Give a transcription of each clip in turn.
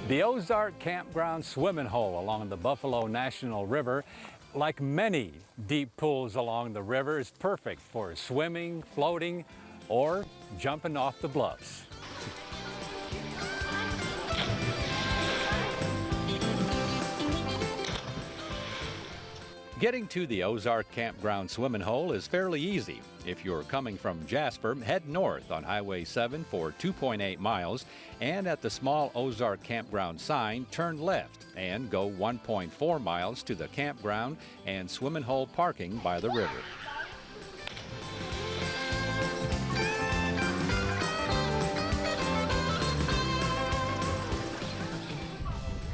The Ozark Campground swimming hole along the Buffalo National River, like many deep pools along the river, is perfect for swimming, floating, or jumping off the bluffs. Getting to the Ozark Campground swimming hole is fairly easy. If you're coming from Jasper, head north on Highway 7 for 2.8 miles, and at the small Ozark Campground sign, turn left and go 1.4 miles to the campground and swimming hole parking by the river.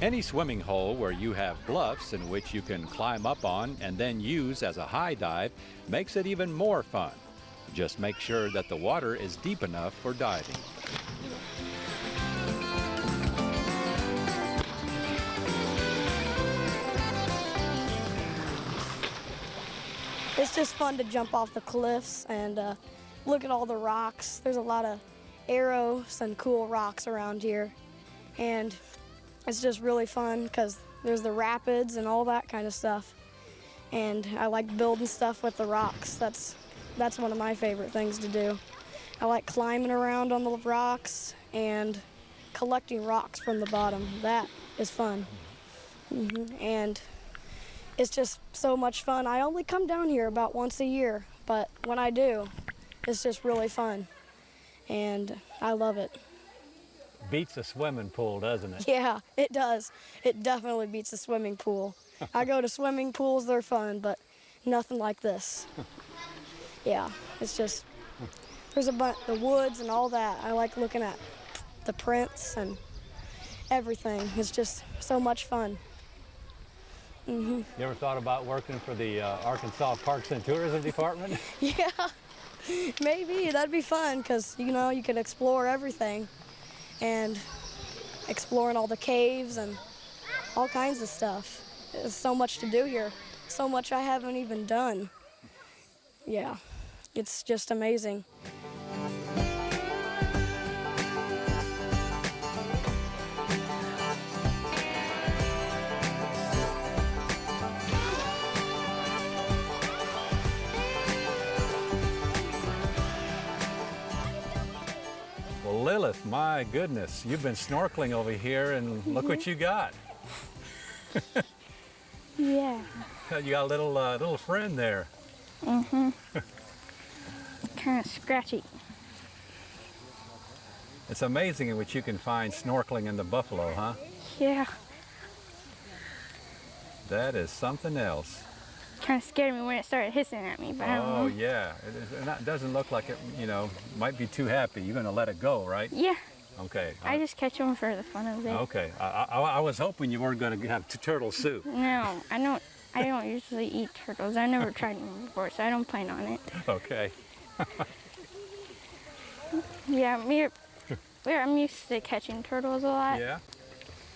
Any swimming hole where you have bluffs in which you can climb up on and then use as a high dive makes it even more fun. Just make sure that the water is deep enough for diving. It's just fun to jump off the cliffs and look at all the rocks. There's a lot of arrows and cool rocks around here. And it's just really fun because there's the rapids and all that kind of stuff. And I like building stuff with the rocks. That's one of my favorite things to do. I like climbing around on the rocks and collecting rocks from the bottom. That is fun. And it's just so much fun. I only come down here about once a year, but when I do, it's just really fun. And I love it. Beats a swimming pool, doesn't it? Yeah, it does. It definitely beats a swimming pool. I go to swimming pools, they're fun, but nothing like this. Yeah, it's just, there's a bunch, the woods and all that. I like looking at the prints and everything. It's just so much fun. You ever thought about working for the Arkansas Parks and Tourism Department? Yeah, maybe. That'd be fun because, you know, you could explore everything. And exploring all the caves and all kinds of stuff. There's so much to do here. So much I haven't even done. Yeah, it's just amazing. Lilith, my goodness, you've been snorkeling over here and look what you got. Yeah. You got a little friend there. Kind of scratchy. It's amazing in which you can find snorkeling in the Buffalo, huh? Yeah. That is something else. Kind of scared me when it started hissing at me, but I don't know. Oh yeah, it doesn't look like it, you know, might be too happy. You're gonna let it go, right? Yeah. Okay. I just catch them for the fun of it. Okay. I was hoping you weren't gonna have turtle soup. No, I don't usually eat turtles. I never tried them before, so I don't plan on it. Okay. Yeah, I'm used to catching turtles a lot. Yeah.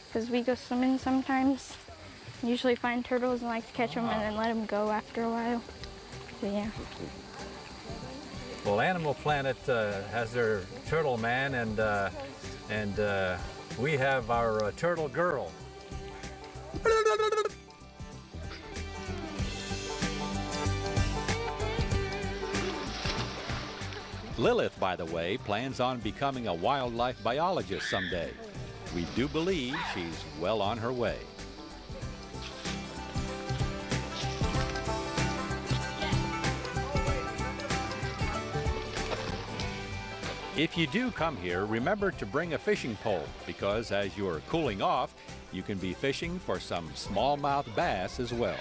Because we go swimming sometimes. Usually find turtles and like to catch them and then let them go after a while. So yeah. Well, Animal Planet has their turtle man, and we have our turtle girl. Lilith, by the way, plans on becoming a wildlife biologist someday. We do believe she's well on her way. If you do come here, remember to bring a fishing pole, because as you're cooling off, you can be fishing for some smallmouth bass as well.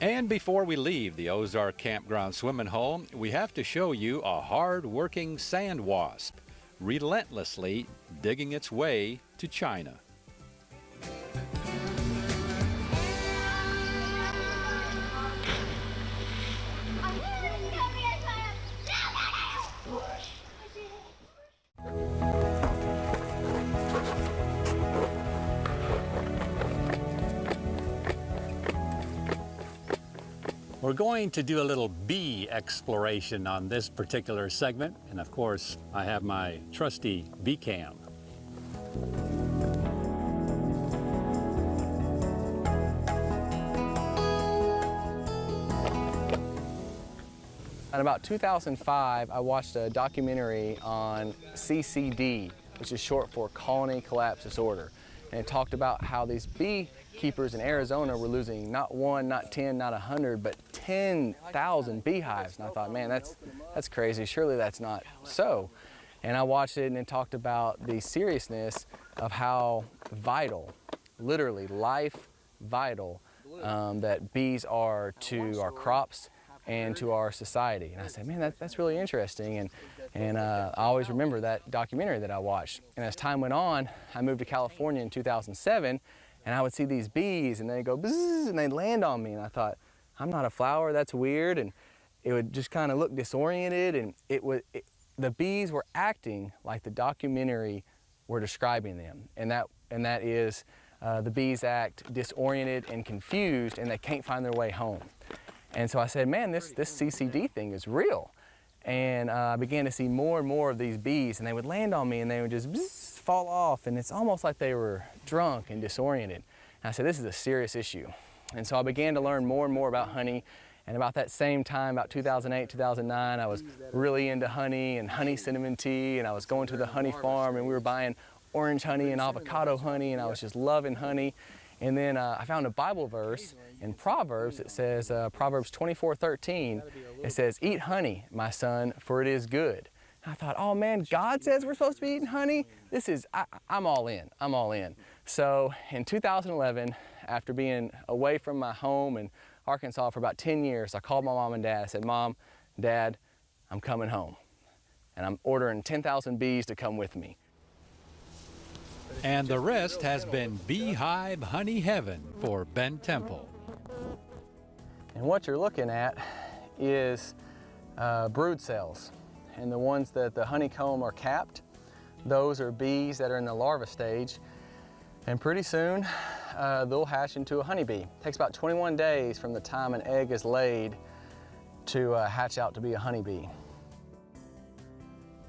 And before we leave the Ozark Campground swimming hole, we have to show you a hard-working sand wasp, relentlessly digging its way to China. We're going to do a little bee exploration on this particular segment, and of course, I have my trusty bee cam. In about 2005, I watched a documentary on CCD, which is short for colony collapse disorder. And it talked about how these beekeepers in Arizona were losing not 1, not 10, not 100, but 10,000 beehives. And I thought, man, that's crazy. Surely that's not so. And I watched it, and it talked about the seriousness of how vital, literally life vital, that bees are to our crops and to our society. And I said, man, that's really interesting. And I always remember that documentary that I watched. And as time went on, I moved to California in 2007, and I would see these bees, and they'd go bzzz, and they'd land on me. And I thought, I'm not a flower, that's weird. And it would just kind of look disoriented, and the bees were acting like the documentary were describing them. And that is, the bees act disoriented and confused, and they can't find their way home. And so I said, man, this CCD thing is real. And I began to see more and more of these bees, and they would land on me, and they would just bzz, fall off, and it's almost like they were drunk and disoriented. And I said, this is a serious issue. And so I began to learn more and more about honey. And about that same time, about 2008, 2009, I was really into honey and honey cinnamon tea, and I was going to the honey farm, and we were buying orange honey and avocado honey, and I was just loving honey. And then I found a Bible verse in Proverbs. It says, Proverbs 24:13, it says, eat honey, my son, for it is good. And I thought, oh man, God says we're supposed to be eating honey? I'm all in, I'm all in. So in 2011, after being away from my home in Arkansas for about 10 years, I called my mom and dad. I said, Mom, Dad, I'm coming home. And I'm ordering 10,000 bees to come with me. And the rest has been beehive honey heaven for Ben Temple. And what you're looking at is brood cells. And the ones that the honeycomb are capped, those are bees that are in the larva stage. And pretty soon, they'll hatch into a honeybee. It takes about 21 days from the time an egg is laid to hatch out to be a honeybee.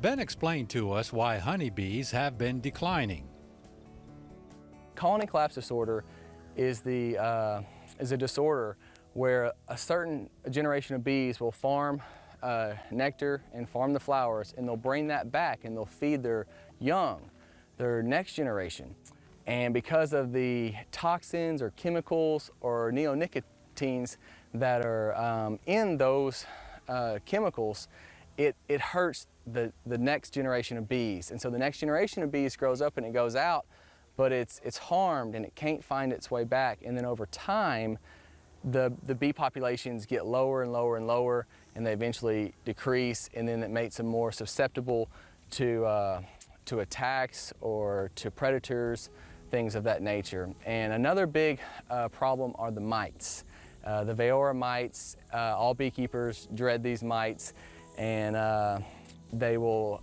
Ben explained to us why honeybees have been declining. Colony collapse disorder is a disorder where a certain generation of bees will farm nectar and farm the flowers, and they'll bring that back and they'll feed their young, their next generation. And because of the toxins or chemicals or neonicotines that are in those chemicals, it hurts the next generation of bees. And so the next generation of bees grows up and it goes out, but it's harmed and it can't find its way back. And then over time, the bee populations get lower and lower and lower, and they eventually decrease, and then it makes them more susceptible to attacks or to predators, things of that nature. And another big problem are the mites. The Veyora mites, all beekeepers dread these mites, and they will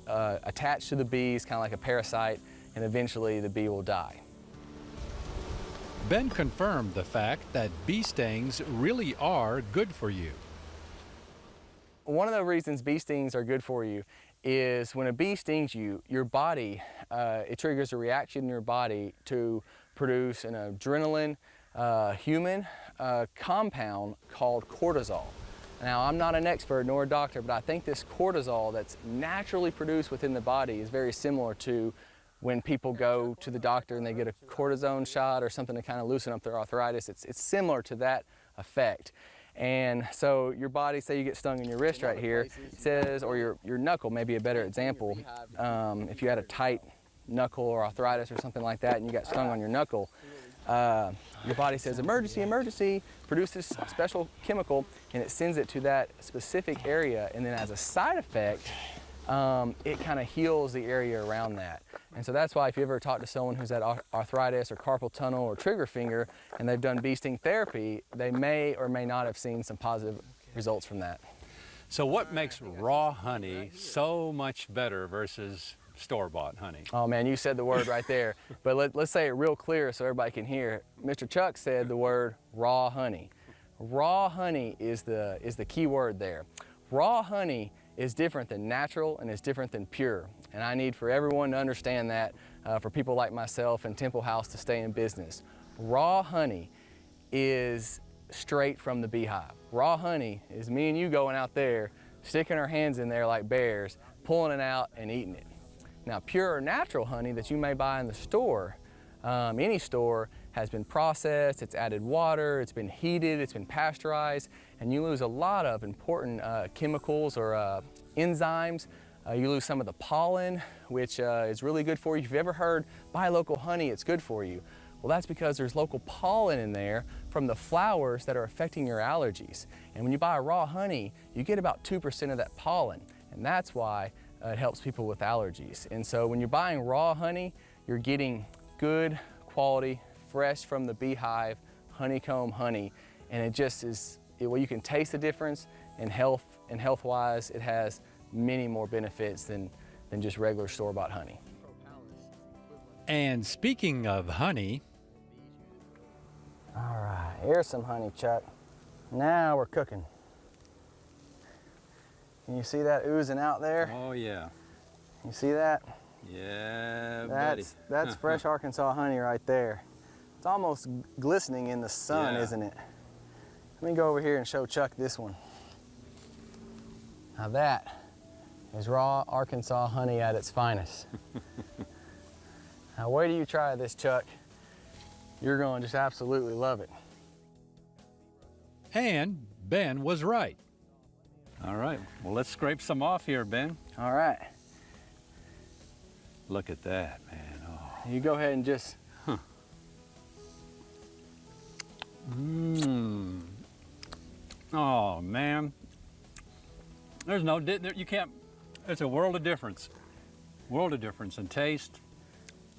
attach to the bees kind of like a parasite, and eventually the bee will die. Ben confirmed the fact that bee stings really are good for you. One of the reasons bee stings are good for you is when a bee stings you, your body, it triggers a reaction in your body to produce an adrenaline human compound called cortisol. Now, I'm not an expert nor a doctor, but I think this cortisol that's naturally produced within the body is very similar to when people go to the doctor and they get a cortisone shot or something to kind of loosen up their arthritis. It's similar to that effect. And so your body, say you get stung in your wrist right here, says, or your knuckle may be a better example. If you had a tight knuckle or arthritis or something like that and you got stung on your knuckle, your body says, emergency, emergency, produce this special chemical, and it sends it to that specific area, and then as a side effect, it kind of heals the area around that. And so that's why if you ever talk to someone who's had arthritis or carpal tunnel or trigger finger and they've done bee sting therapy, they may or may not have seen some positive results from that. So what makes raw honey so much better versus store-bought honey? Oh man, you said the word right there. But let's say it real clear so everybody can hear. Mr. Chuck said the word raw honey. Raw honey is the key word there. Raw honey is different than natural and is different than pure. And I need for everyone to understand that, for people like myself and Temple House to stay in business. Raw honey is straight from the beehive. Raw honey is me and you going out there, sticking our hands in there like bears, pulling it out and eating it. Now, pure or natural honey that you may buy in the store, any store, has been processed, it's added water, it's been heated, it's been pasteurized, and you lose a lot of important chemicals or enzymes. You lose some of the pollen, which is really good for you. If you've ever heard, buy local honey, it's good for you. Well, that's because there's local pollen in there from the flowers that are affecting your allergies. And when you buy raw honey, you get about 2% of that pollen, and that's why it helps people with allergies. And so when you're buying raw honey, you're getting good quality, fresh from the beehive, honeycomb honey, and it just is, well, you can taste the difference, and health-wise, it has many more benefits than just regular store-bought honey. And speaking of honey, all right, here's some honey, Chuck. Now we're cooking. Can you see that oozing out there? oh yeah, You see that? yeah, buddy. That's fresh Arkansas honey right there. It's almost glistening in the sun, Yeah. isn't it? Let me go over here and show Chuck this one. Now that is raw Arkansas honey at its finest. Now wait till you try this, Chuck. You're going to just absolutely love it. And Ben was right. All right, well, let's scrape some off here, Ben. All right, Look at that, man. Oh. you go ahead and just, Oh, man. There's no, you can't, it's a world of difference. World of difference in taste.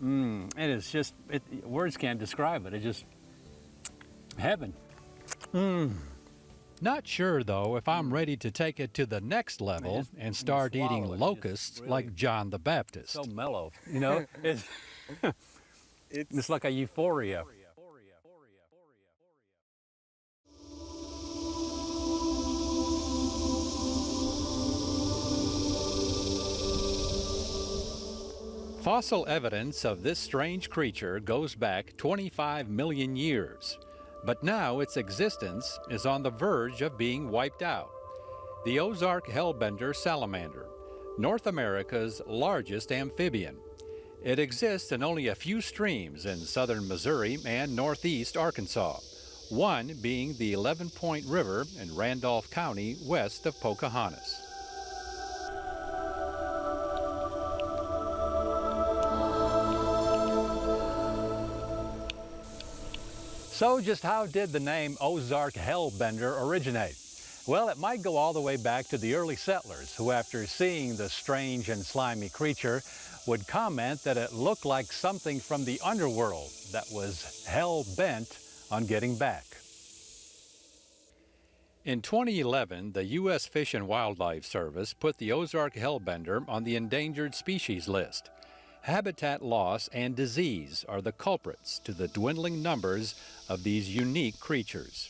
It is just, words can't describe it. It's just heaven. Not sure, though, if I'm ready to take it to the next level and start eating swallow it, locusts really- like John the Baptist. So mellow, you know? It's like a euphoria. Fossil evidence of this strange creature goes back 25 million years, but now its existence is on the verge of being wiped out. The Ozark Hellbender Salamander, North America's largest amphibian. It exists in only a few streams in southern Missouri and northeast Arkansas, one being the 11-Point River in Randolph County west of Pocahontas. So just how did the name Ozark Hellbender originate? Well, it might go all the way back to the early settlers who, after seeing the strange and slimy creature, would comment that it looked like something from the underworld that was hell-bent on getting back. In 2011, the U.S. Fish and Wildlife Service put the Ozark Hellbender on the endangered species list. Habitat loss and disease are the culprits to the dwindling numbers of these unique creatures.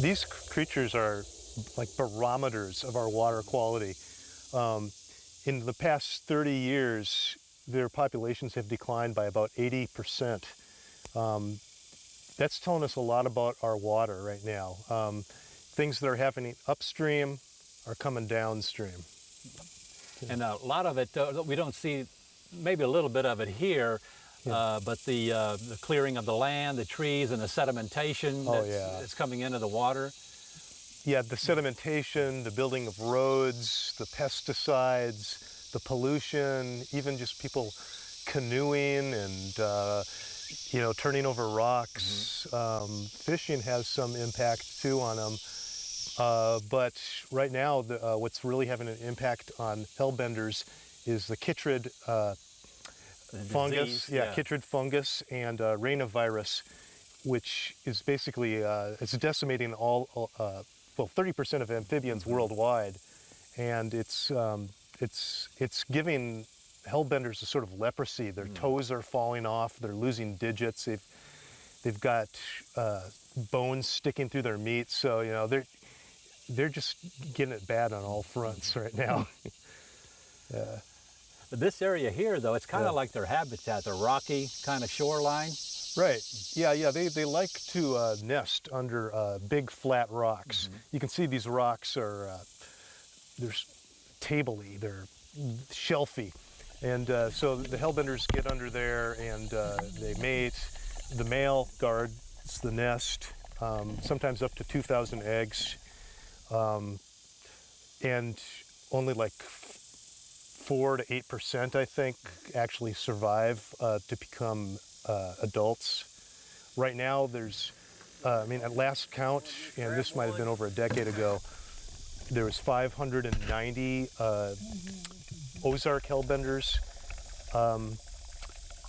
These creatures are like barometers of our water quality. In the past 30 years, their populations have declined by about 80%. That's telling us a lot about our water right now. Things that are happening upstream are coming downstream. and a lot of it, we don't see, maybe a little bit of it here, but the clearing of the land, the trees, and the sedimentation that's coming into the water. Yeah, the sedimentation, the building of roads, the pesticides, the pollution, even just people canoeing and turning over rocks. Fishing has some impact too on them. But right now, what's really having an impact on hellbenders is the chytrid fungus, chytrid fungus and rhinovirus, which is basically it's decimating all 30% of amphibians worldwide, and it's giving hellbenders a sort of leprosy. Their toes are falling off. They're losing digits. They've got bones sticking through their meat. So, you know, they're just getting it bad on all fronts right now. Yeah. This area here, though, it's kind of like their habitat, the rocky kind of shoreline. Right. Yeah. They like to nest under big flat rocks. You can see these rocks are they're table-y, they're shelfy, and so the hellbenders get under there and they mate. The male guards the nest, sometimes up to 2,000 eggs, and only like 4 to 8%, I think, actually survive to become adults. Right now, there's, I mean, at last count, and this might have been over a decade ago, there was 590 Ozark Hellbenders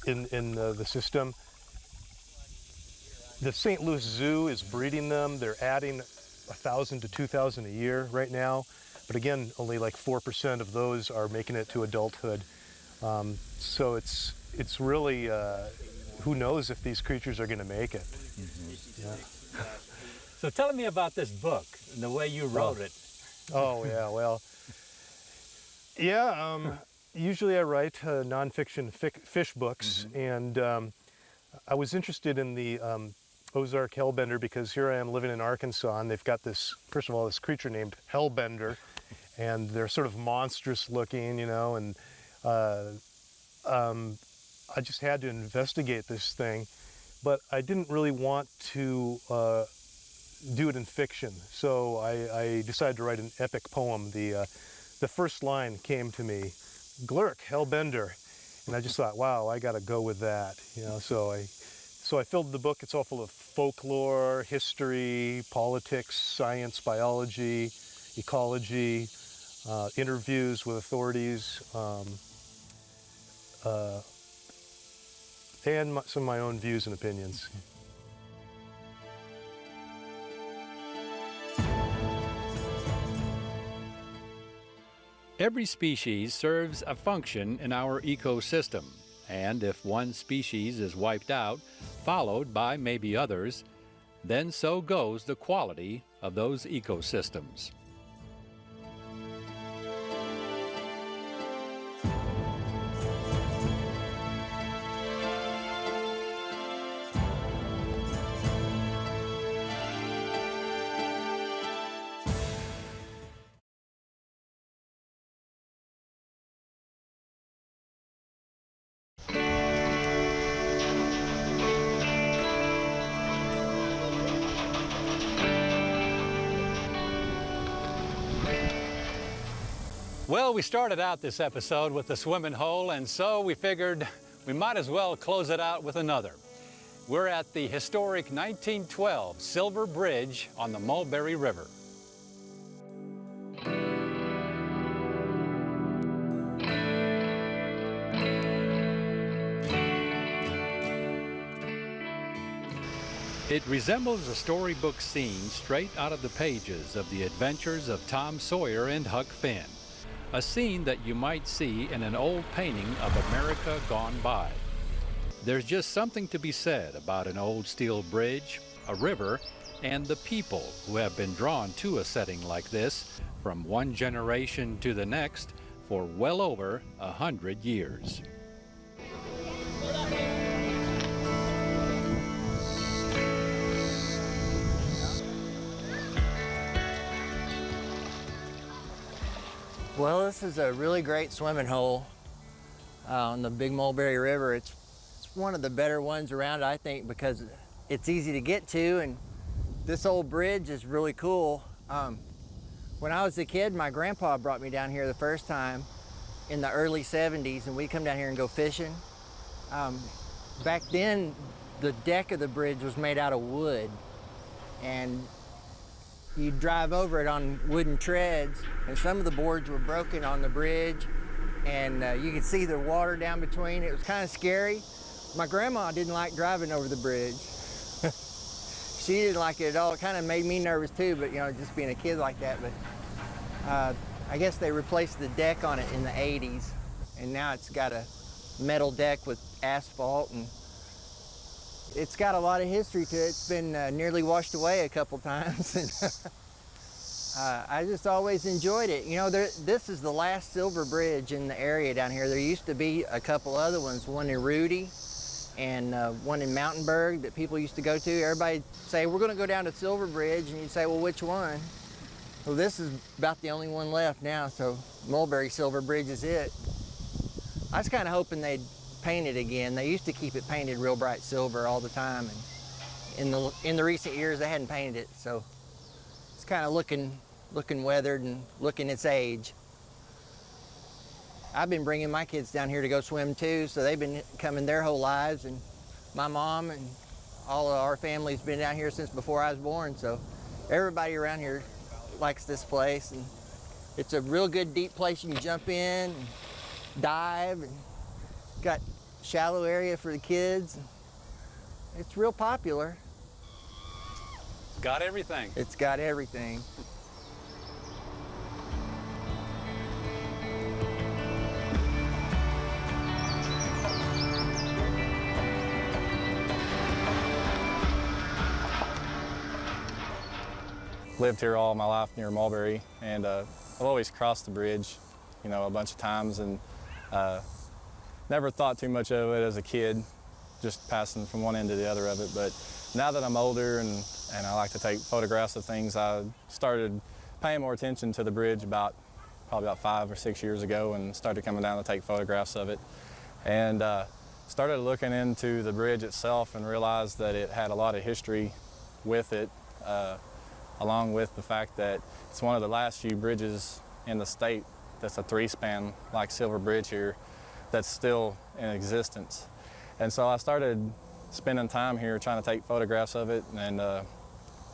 in the system. The St. Louis Zoo is breeding them. They're adding 1,000 to 2,000 a year right now. But again, only like 4% of those are making it to adulthood. So it's really, who knows if these creatures are going to make it. Yeah. So tell me about this book and the way you wrote it. Oh, yeah, well, yeah, usually I write nonfiction fish books, and I was interested in the Ozark Hellbender because here I am living in Arkansas, and they've got this, first of all, this creature named Hellbender, and they're sort of monstrous looking, you know, and I just had to investigate this thing, but I didn't really want to do it in fiction, so I decided to write an epic poem. The first line came to me, Glurk, Hellbender, and I just thought, wow, I got to go with that, you know. So I filled the book. It's all full of folklore, history, politics, science, biology, ecology, interviews with authorities, and some of my own views and opinions. Every species serves a function in our ecosystem, and if one species is wiped out, followed by maybe others, then so goes the quality of those ecosystems. Well, we started out this episode with the swimming hole, and so we figured we might as well close it out with another. We're at the historic 1912 Silver Bridge on the Mulberry River. It resembles a storybook scene straight out of the pages of The Adventures of Tom Sawyer and Huck Finn. A scene that you might see in an old painting of America gone by. There's just something to be said about an old steel bridge, a river, and the people who have been drawn to a setting like this from one generation to the next for well over 100 years. Well, this is a really great swimming hole on the Big Mulberry River. It's one of the better ones around, I think, because it's easy to get to, and this old bridge is really cool. When I was a kid, my grandpa brought me down here the first time in the early 70s, and we'd come down here and go fishing. Back then, the deck of the bridge was made out of wood, and you'd drive over it on wooden treads, and some of the boards were broken on the bridge, and you could see the water down between. It was kind of scary. My grandma didn't like driving over the bridge. She didn't like it at all. It kind of made me nervous too, but you know, just being a kid like that. But I guess they replaced the deck on it in the 80s. and now it's got a metal deck with asphalt, and it's got a lot of history to it. It's been nearly washed away a couple times. I just always enjoyed it. You know, this is the last silver bridge in the area down here. There used to be a couple other ones, one in Rudy and one in Mountainburg that people used to go to. Everybody say, we're gonna go down to Silver Bridge, and you'd say, well, which one? Well, this is about the only one left now, so Mulberry Silver Bridge is it. I was kind of hoping they'd paint it again. They used to keep it painted real bright silver all the time, and in the recent years they hadn't painted it, so it's kind of looking weathered and looking its age. I've been bringing my kids down here to go swim too, so they've been coming their whole lives, and my mom and all of our family's been down here since before I was born, so everybody around here likes this place, and it's a real good deep place you can jump in and dive, and got shallow area for the kids. It's real popular. Got everything. It's got everything. Lived here all my life near Mulberry, and I've always crossed the bridge, you know, a bunch of times, and never thought too much of it as a kid, just passing from one end to the other of it. But now that I'm older and I like to take photographs of things, I started paying more attention to the bridge probably about 5 or 6 years ago, and started coming down to take photographs of it. And started looking into the bridge itself and realized that it had a lot of history with it, along with the fact that it's one of the last few bridges in the state that's a 3-span like Silver Bridge here that's still in existence. And so I started spending time here trying to take photographs of it and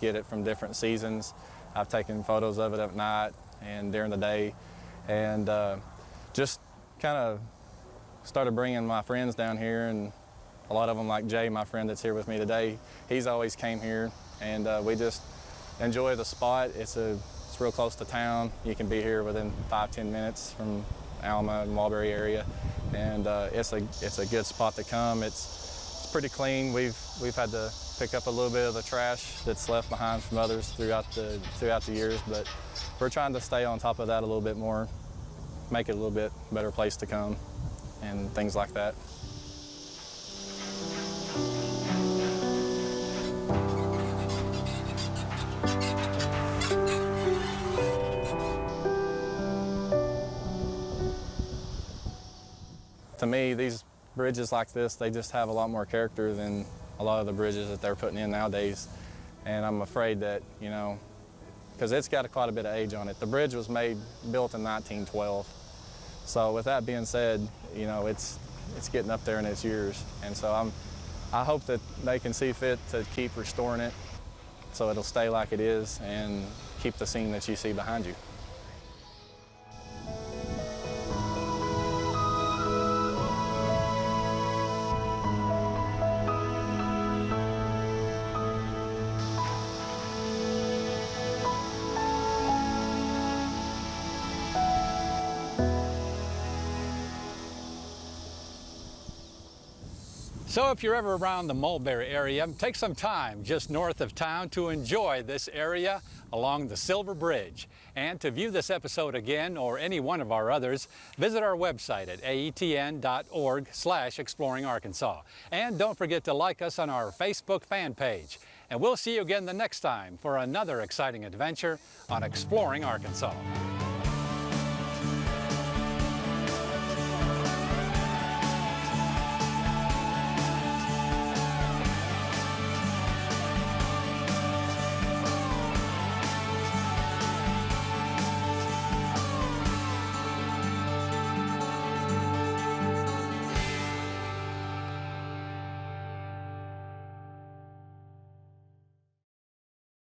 get it from different seasons. I've taken photos of it at night and during the day, and just kind of started bringing my friends down here, and a lot of them, like Jay, my friend that's here with me today, he's always came here, and we just enjoy the spot. It's real close to town. You can be here within 5-10 minutes from Alma and Mulberry area, and it's a good spot to come. It's pretty clean. We've had to pick up a little bit of the trash that's left behind from others throughout the years, but we're trying to stay on top of that a little bit more, make it a little bit better place to come, and things like that. To me, these bridges like this, they just have a lot more character than a lot of the bridges that they're putting in nowadays. And I'm afraid that, you know, because it's got quite a bit of age on it. The bridge was built in 1912. So with that being said, you know, it's getting up there in its years. And so I hope that they can see fit to keep restoring it so it'll stay like it is and keep the scene that you see behind you. So if you're ever around the Mulberry area, take some time just north of town to enjoy this area along the Silver Bridge. And to view this episode again or any one of our others, visit our website at aetn.org/exploringarkansas. And don't forget to like us on our Facebook fan page. And we'll see you again the next time for another exciting adventure on Exploring Arkansas.